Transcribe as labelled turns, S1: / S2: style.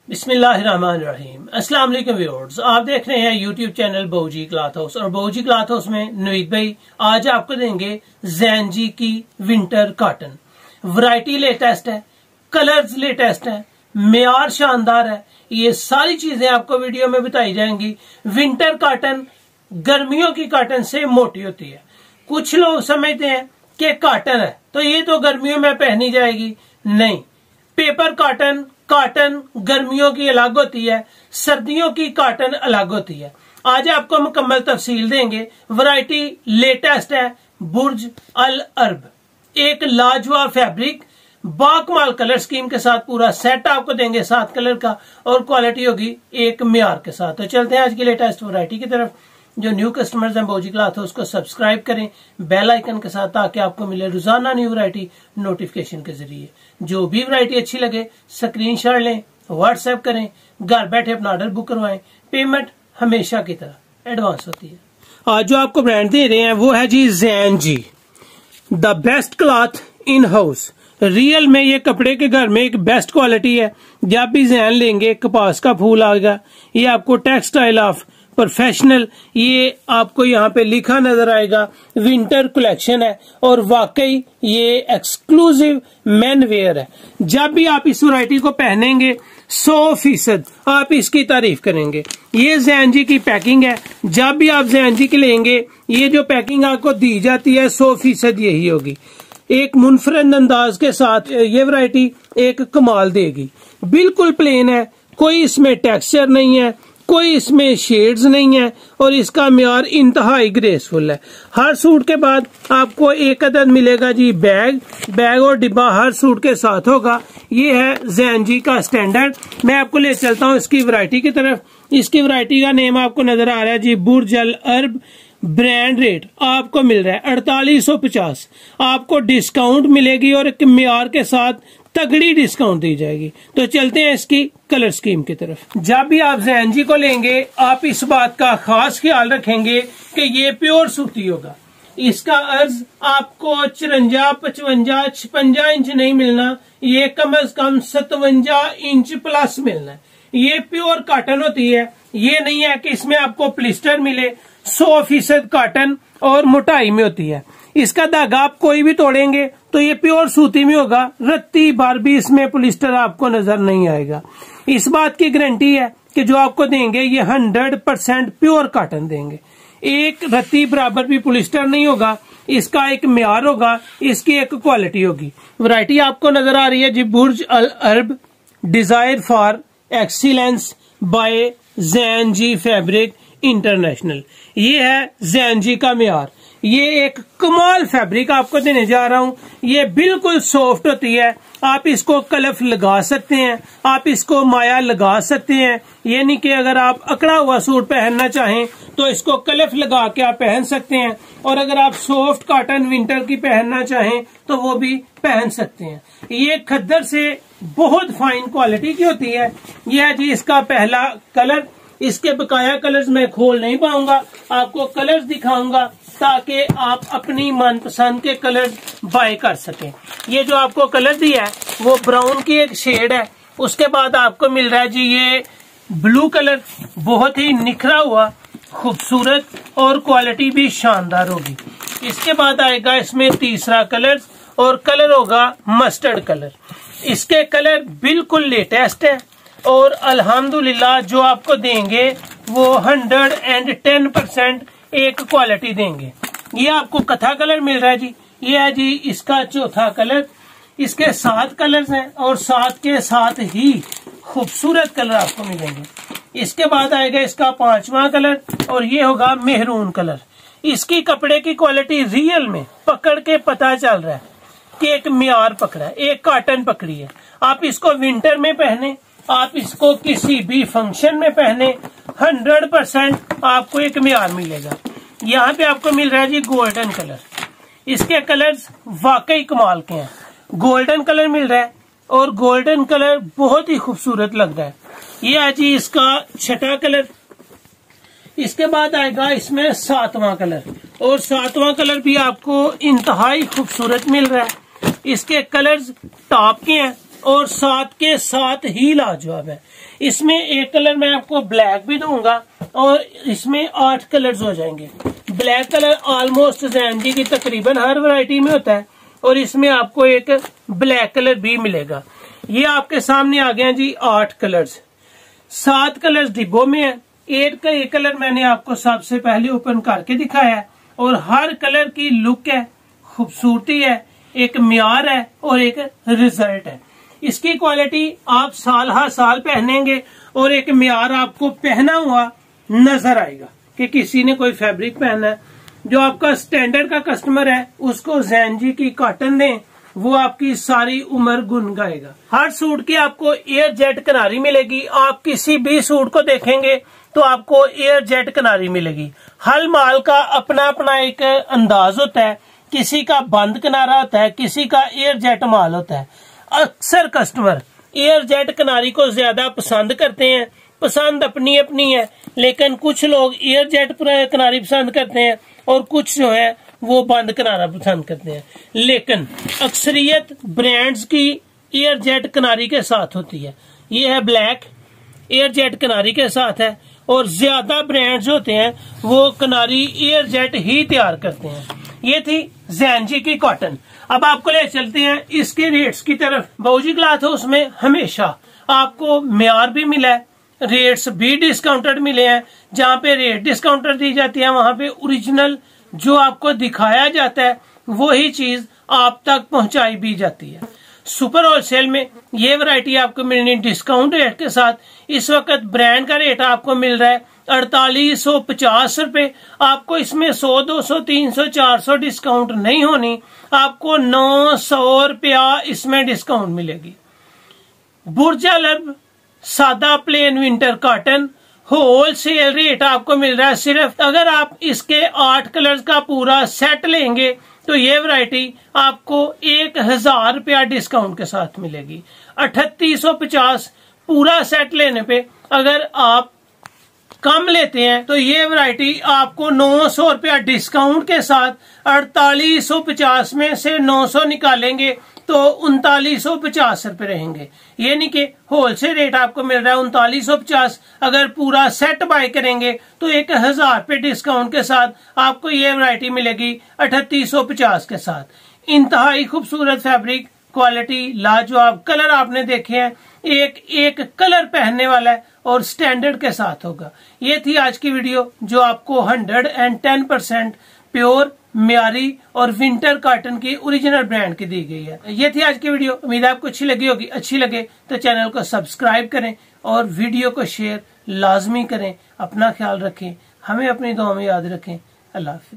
S1: बिस्मिल्लाहिर्रहमानिर्रहीम। अस्सलाम वालेकुम व्यूअर्स, आप देख रहे हैं यूट्यूब चैनल बहूजी क्लॉथ हाउस और बहूजी क्लॉथ हाउस में नवीद भाई आज आपको देंगे जैन जी की विंटर कॉटन। वैरायटी लेटेस्ट है, कलर्स लेटेस्ट है, मेयार शानदार है। ये सारी चीजें आपको वीडियो में बताई जाएंगी। विंटर कॉटन गर्मियों की कॉटन से मोटी होती है। कुछ लोग समझते हैं कि कॉटन है तो ये तो गर्मियों में पहनी जाएगी, नहीं। पेपर कॉटन गर्मियों की अलग होती है, सर्दियों की कॉटन अलग होती है। आज आपको मुकम्मल तफसील देंगे। वैरायटी लेटेस्ट है, बुर्ज अल अरब, एक लाजवाब फैब्रिक, बाकमाल कलर स्कीम के साथ पूरा सेट आपको देंगे 7 कलर का, और क्वालिटी होगी एक म्यार के साथ। तो चलते हैं आज की लेटेस्ट वैरायटी की तरफ। जो न्यू कस्टमर्स हैं बहूजी क्लॉथ हाउस को सब्सक्राइब करें बेल आइकन के साथ, ताकि आपको मिले रोजाना न्यू वैरायटी नोटिफिकेशन के जरिए। जो भी वैरायटी अच्छी लगे स्क्रीनशॉट लें, व्हाट्सएप करें, घर बैठे अपना ऑर्डर बुक करवाएं। पेमेंट हमेशा की तरह एडवांस होती है। आज जो आपको ब्रांड दे रहे हैं वो है जी Jain ji, the best cloth in house. Real में ये कपड़े के घर में एक बेस्ट क्वालिटी है। जब भी जैन लेंगे कपास का फूल आएगा, ये आपको टेक्सटाइल ऑफ प्रोफेशनल, ये आपको यहाँ पे लिखा नजर आएगा। विंटर कलेक्शन है और वाकई ये एक्सक्लूसिव मेन वेयर है। जब भी आप इस वैरायटी को पहनेंगे 100% आप इसकी तारीफ करेंगे। ये जैन जी की पैकिंग है। जब भी आप जैन जी की लेंगे, ये जो पैकिंग आपको दी जाती है 100% यही होगी। एक मुनफरद अंदाज के साथ ये वैरायटी एक कमाल देगी। बिल्कुल प्लेन है, कोई इसमें टेक्सचर नहीं है, कोई इसमें शेड्स नहीं है, और इसका म्यार इंतहाई ग्रेसफुल है। हर सूट के बाद आपको एक अदद मिलेगा जी बैग और डिब्बा हर सूट के साथ होगा। ये है जैन जी का स्टैंडर्ड। मैं आपको ले चलता हूँ इसकी वैरायटी की तरफ। इसकी वैरायटी का नेम आपको नजर आ रहा है जी, बुर्ज अल अरब। ब्रांड रेट आपको मिल रहा है 4850। आपको डिस्काउंट मिलेगी और एक म्यार के साथ तगड़ी डिस्काउंट दी जाएगी। तो चलते हैं इसकी कलर स्कीम की तरफ। जब भी आप जैन जी को लेंगे आप इस बात का खास ख्याल रखेंगे कि ये प्योर सूती होगा। इसका अर्ज आपको 54, 55, 56 इंच नहीं मिलना, ये कम से कम 57 इंच प्लस मिलना है। ये प्योर कॉटन होती है। ये नहीं है कि इसमें आपको प्लिस्टर मिले। 100% कॉटन और मोटाई में होती है। इसका धागा आप कोई भी तोड़ेंगे तो ये प्योर सूती में होगा। रत्ती बार भी इसमें पॉलिस्टर आपको नजर नहीं आएगा। इस बात की गारंटी है कि जो आपको देंगे ये 100% प्योर कॉटन देंगे। एक रत्ती बराबर भी पॉलिस्टर नहीं होगा। इसका एक म्यार होगा, इसकी एक क्वालिटी होगी। वैरायटी आपको नजर आ रही है जी, Burj Al Arab, desire for excellence by Jain ji fabric international. ये है जैन जी का म्यार। ये एक कमाल फैब्रिक आपको देने जा रहा हूँ। ये बिल्कुल सॉफ्ट होती है। आप इसको कलफ लगा सकते हैं, आप इसको माया लगा सकते हैं। ये नहीं कि अगर आप अकड़ा हुआ सूट पहनना चाहें तो इसको कलफ लगा के आप पहन सकते हैं, और अगर आप सॉफ्ट कॉटन विंटर की पहनना चाहें तो वो भी पहन सकते हैं। ये खद्दर से बहुत फाइन क्वालिटी की होती है। यह है जी इसका पहला कलर। इसके बकाया कलर्स मैं खोल नहीं पाऊंगा, आपको कलर्स दिखाऊंगा ताकि आप अपनी मनपसंद के कलर बाय कर सकें। ये जो आपको कलर दिया है वो ब्राउन की एक शेड है। उसके बाद आपको मिल रहा है जी ये ब्लू कलर, बहुत ही निखरा हुआ, खूबसूरत, और क्वालिटी भी शानदार होगी। इसके बाद आएगा इसमें तीसरा कलर, और कलर होगा मस्टर्ड कलर। इसके कलर बिल्कुल लेटेस्ट है, और अल्हम्दुलिल्लाह जो आपको देंगे वो 110% एक क्वालिटी देंगे। ये आपको कथा कलर मिल रहा है जी। ये है जी इसका चौथा कलर। इसके 7 कलर्स हैं और 7 के साथ ही खूबसूरत कलर आपको मिलेंगे। इसके बाद आएगा इसका 5वां कलर, और ये होगा मेहरून कलर। इसकी कपड़े की क्वालिटी रियल में पकड़ के पता चल रहा है कि एक म्यार पकड़ा है, एक कॉटन पकड़ी है। आप इसको विंटर में पहने, आप इसको किसी भी फंक्शन में पहने, 100% आपको एक म्यार मिलेगा। यहाँ पे आपको मिल रहा है जी गोल्डन कलर। इसके कलर्स वाकई कमाल के हैं। गोल्डन कलर मिल रहा है और गोल्डन कलर बहुत ही खूबसूरत लग रहा है। ये है जी इसका 6वां कलर। इसके बाद आएगा इसमें 7वां कलर, और 7वां कलर भी आपको इंतहाई खूबसूरत मिल रहा है। इसके कलर्स टॉप के हैं, और साथ के साथ ही लाजवाब है। इसमें एक कलर मैं आपको ब्लैक भी दूंगा और इसमें 8 कलर्स हो जाएंगे। ब्लैक कलर ऑलमोस्ट ज़ैन की तकरीबन हर वैरायटी में होता है और इसमें आपको एक ब्लैक कलर भी मिलेगा। ये आपके सामने आ गया जी 8 कलर्स। 7 कलर्स डिब्बों में है। एक कलर मैंने आपको सबसे पहले ओपन करके दिखाया है और हर कलर की लुक है, खूबसूरती है, एक म्यार है और एक रिजल्ट है। इसकी क्वालिटी आप साल हर साल पहनेंगे और एक म्यार आपको पहना हुआ नजर आएगा कि किसी ने कोई फैब्रिक पहना है। जो आपका स्टैंडर्ड का कस्टमर है उसको ज़ैन की कॉटन दें, वो आपकी सारी उम्र गुन गाएगा। हर सूट की आपको एयर जेट किनारी मिलेगी। आप किसी भी सूट को देखेंगे तो आपको एयर जेट किनारी मिलेगी। हर माल का अपना अपना एक अंदाज होता है, किसी का बंद किनारा होता है, किसी का एयर जेट माल होता है। अक्सर कस्टमर एयर जेट किनारी को ज्यादा पसंद करते हैं, पसंद अपनी अपनी है, लेकिन कुछ लोग एयर जेट किनारी पसंद करते हैं और कुछ जो है वो बंद किनारा पसंद करते हैं। लेकिन अक्सरियत ब्रांड्स की एयर जेट किनारी के साथ होती है। ये है ब्लैक, एयर जेट किनारी के साथ है और ज्यादा ब्रांड्स होते हैं वो किनारी एयर जेट ही तैयार करते हैं। ये थी ज़ैन की कॉटन। अब आपको ले चलते हैं इसके रेट्स की तरफ। बाऊजी क्लॉथ हाउस में हमेशा आपको म्यार भी मिला है, रेट्स भी डिस्काउंटेड मिले हैं। जहाँ पे रेट डिस्काउंटेड दी जाती है वहां पे ओरिजिनल जो आपको दिखाया जाता है वही चीज आप तक पहुंचाई भी जाती है। सुपर होलसेल में ये वैरायटी आपको मिलनी डिस्काउंट रेट के साथ। इस वक्त ब्रांड का रेट आपको मिल रहा है 4850 रुपए। आपको इसमें 100, 200, 300, 400 डिस्काउंट नहीं होनी, आपको 900 रुपया इसमें डिस्काउंट मिलेगी। बुर्ज अरब सादा plain winter cotton wholesale rate आपको मिल रहा है सिर्फ, अगर आप इसके 8 कलर्स का पूरा सेट लेंगे तो ये वैरायटी आपको 1000 रुपया डिस्काउंट के साथ मिलेगी। 3850 पूरा सेट लेने पे अगर आप कम लेते हैं तो ये वैरायटी आपको 900 रुपया डिस्काउंट के साथ 4850 में से 900 निकालेंगे तो 3950 रुपए रहेंगे। ये नहीं कि होलसेल रेट आपको मिल रहा है 3950, अगर पूरा सेट बाय करेंगे तो 1000 रुपए डिस्काउंट के साथ आपको ये वैरायटी मिलेगी 3850 के साथ। इंतहाई खूबसूरत फैब्रिक, क्वालिटी लाजवाब, कलर आपने देखे हैं, एक एक कलर पहनने वाला है और स्टैंडर्ड के साथ होगा। ये थी आज की वीडियो जो आपको 110% प्योर म्यारी और विंटर कॉटन की ओरिजिनल ब्रांड की दी गई है। ये थी आज की वीडियो, उम्मीद है आपको अच्छी लगी होगी। अच्छी लगे तो चैनल को सब्सक्राइब करें और वीडियो को शेयर लाजमी करें। अपना ख्याल रखें, हमें अपनी दुआ में याद रखें। अल्लाह हाफिज।